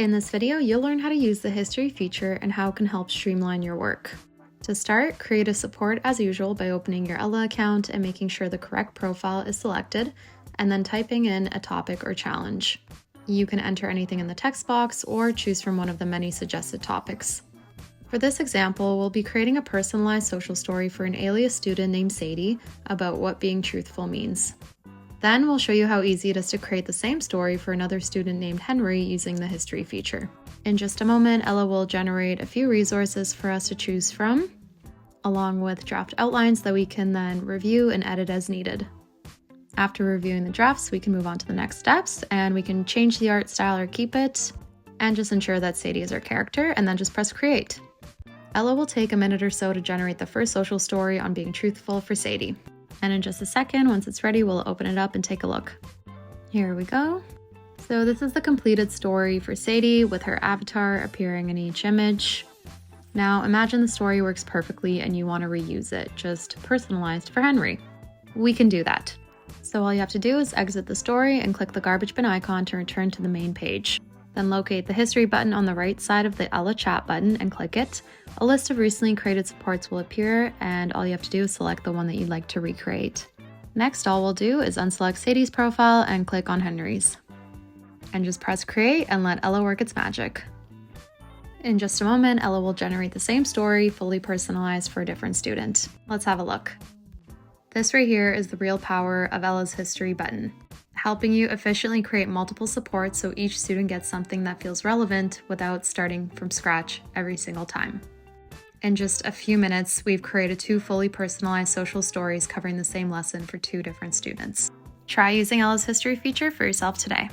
In this video, you'll learn how to use the history feature and how it can help streamline your work. To start, create a support as usual by opening your Ella account and making sure the correct profile is selected, and then typing in a topic or challenge. You can enter anything in the text box or choose from one of the many suggested topics. For this example, we'll be creating a personalized social story for an alias student named Sadie about what being truthful means. Then we'll show you how easy it is to create the same story for another student named Henry using the history feature. In just a moment, Ella will generate a few resources for us to choose from, along with draft outlines that we can then review and edit as needed. After reviewing the drafts, we can move on to the next steps, and we can change the art style or keep it, and just ensure that Sadie is our character, and then just press create. Ella will take a minute or so to generate the first social story on being truthful for Sadie. And in just a second, once it's ready, we'll open it up and take a look. Here we go. So this is the completed story for Sadie with her avatar appearing in each image. Now imagine the story works perfectly and you want to reuse it, just personalized for Henry. We can do that. So all you have to do is exit the story and click the garbage bin icon to return to the main page. Then locate the history button on the right side of the Ella chat button and click it. A list of recently created supports will appear, and all you have to do is select the one that you'd like to recreate. Next, all we'll do is unselect Sadie's profile and click on Henry's. And just press create and let Ella work its magic. In just a moment, Ella will generate the same story, fully personalized for a different student. Let's have a look. This right here is the real power of Ella's history button, helping you efficiently create multiple supports so each student gets something that feels relevant without starting from scratch every single time. In just a few minutes, we've created 2 fully personalized social stories covering the same lesson for 2 different students. Try using Ella's history feature for yourself today.